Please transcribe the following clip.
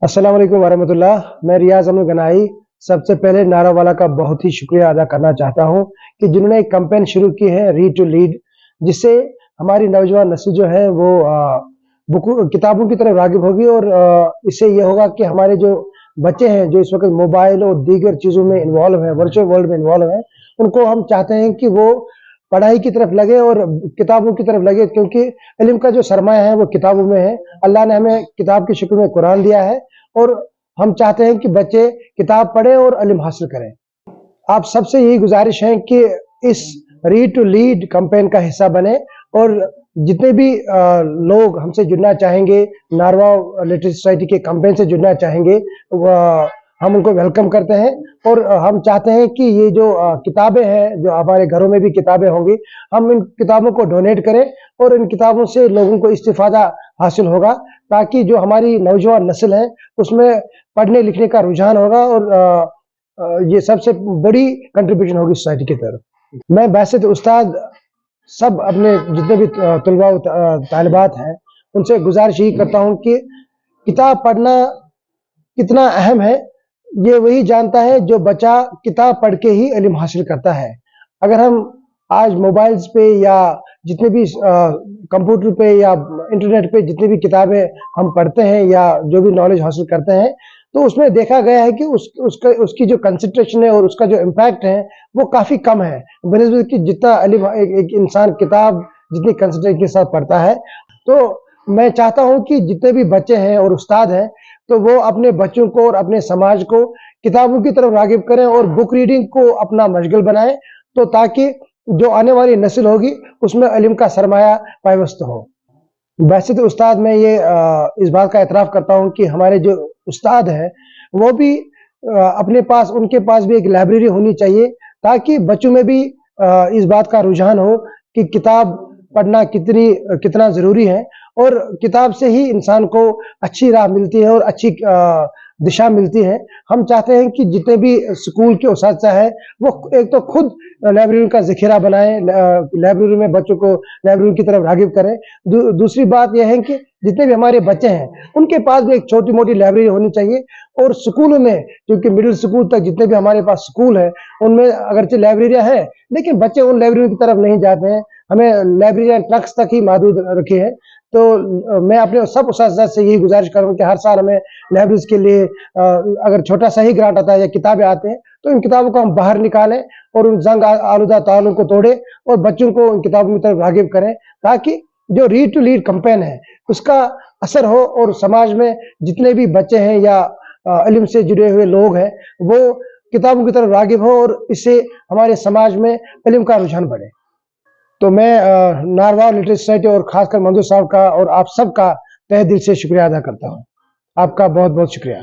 अस्सलाम वालेकुम वरहमतुल्लाह। मैं रियाज अमीन गनाई सबसे पहले नारावाला का बहुत ही शुक्रिया अदा करना चाहता हूं कि जिन्होंने एक कैंपेन शुरू की है रीड टू लीड, जिससे हमारी नौजवान नस्ल जो है वो किताबों की तरफ रागिब होगी। और इससे ये होगा कि हमारे जो बच्चे हैं जो इस वक्त मोबाइल और दीगर चीज़ों में इन्वॉल्व हैं, वर्चुअल वर्ल्ड में इन्वॉल्व हैं, उनको हम चाहते हैं कि वो पढ़ाई की तरफ लगे और किताबों की तरफ लगे, क्योंकि इल्म का जो सरमाया है वो किताबों में है। अल्लाह ने हमें किताब की शक्ल में कुरान दिया है और हम चाहते हैं कि बच्चे किताब पढ़ें और इल्म हासिल करें। आप सबसे यही गुजारिश है कि इस रीड टू लीड कैंपेन का हिस्सा बने और जितने भी लोग हमसे जुड़ना चाहेंगे, नारवा लिटरेसी सोसाइटी के कैंपेन से जुड़ना चाहेंगे, हम उनको वेलकम करते हैं। और हम चाहते हैं कि ये जो किताबें हैं, जो हमारे घरों में भी किताबें होंगी, हम इन किताबों को डोनेट करें और इन किताबों से लोगों को इस्तिफादा हासिल होगा, ताकि जो हमारी नौजवान नस्ल है उसमें पढ़ने लिखने का रुझान होगा और ये सबसे बड़ी कंट्रीब्यूशन होगी सोसाइटी की तरफ। मैं बैसित उस्ताद सब अपने जितने भी तलबा तालिबात हैं उनसे गुजारिश यही करता हूँ कि किताब पढ़ना कितना अहम है ये वही जानता है जो बच्चा किताब पढ़ के ही इल्म हासिल करता है। अगर हम आज मोबाइल्स पे या जितने भी कंप्यूटर पे या इंटरनेट पे जितनी भी किताबें हम पढ़ते हैं या जो भी नॉलेज हासिल करते हैं, तो उसमें देखा गया है कि उसकी जो कंसंट्रेशन है और उसका जो इम्पैक्ट है वो काफ़ी कम है बनिस्बत कि जितना एक इंसान किताब जितनी कंसंट्रेशन के साथ पढ़ता है। तो मैं चाहता हूँ कि जितने भी बच्चे हैं और उस्ताद हैं तो वो अपने बच्चों को और अपने समाज को किताबों की तरफ रागिब करें और बुक रीडिंग को अपना मशगल बनाएं, तो ताकि जो आने वाली नस्ल होगी उसमें इल्म का सरमाया पायवस्त हो। वैसे तो उस्ताद मैं ये इस बात का एतराफ़ करता हूँ कि हमारे जो उस्ताद हैं वो भी अपने पास उनके पास भी एक लाइब्रेरी होनी चाहिए, ताकि बच्चों में भी इस बात का रुझान हो कि किताब पढ़ना कितना ज़रूरी है और किताब से ही इंसान को अच्छी राह मिलती है और अच्छी दिशा मिलती है। हम चाहते हैं कि जितने भी स्कूल के उस्ताद हैं वो एक तो खुद लाइब्रेरी का ज़ख़ीरा बनाएं, लाइब्रेरी में बच्चों को लाइब्रेरी की तरफ रागिब करें। दूसरी बात यह है कि जितने भी हमारे बच्चे हैं उनके पास भी एक छोटी मोटी लाइब्रेरी होनी चाहिए। और स्कूलों में, क्योंकि मिडिल स्कूल तक जितने भी हमारे पास स्कूल है उनमें अगरचे लाइब्रेरियाँ हैं लेकिन बच्चे उन लाइब्रेरी की तरफ नहीं जाते हैं। हमें लाइब्रेरियाँ ट्रक्स तक ही महदूद रखे हैं। तो मैं अपने सब उस्ताद से यही गुजारिश करूँ कि हर साल हमें लाइब्रेरीज के लिए अगर छोटा सा ही ग्रांट आता है या किताबें आते हैं तो इन किताबों को हम बाहर निकालें और उन जंग आलूदा तालों को तोड़े और बच्चों को इन किताबों की तरफ रागिब करें, ताकि जो रीड टू लीड कैंपेन है उसका असर हो और समाज में जितने भी बच्चे हैं या इल्म से जुड़े हुए लोग हैं वो किताबों की तरफ रागिब हो और इससे हमारे समाज में इल्म का रुझान बढ़े। तो मैं नारवा लिटरेसी सोसाइटी और खासकर मंजूर साहब का और आप सबका तहे दिल से शुक्रिया अदा करता हूँ। आपका बहुत बहुत शुक्रिया।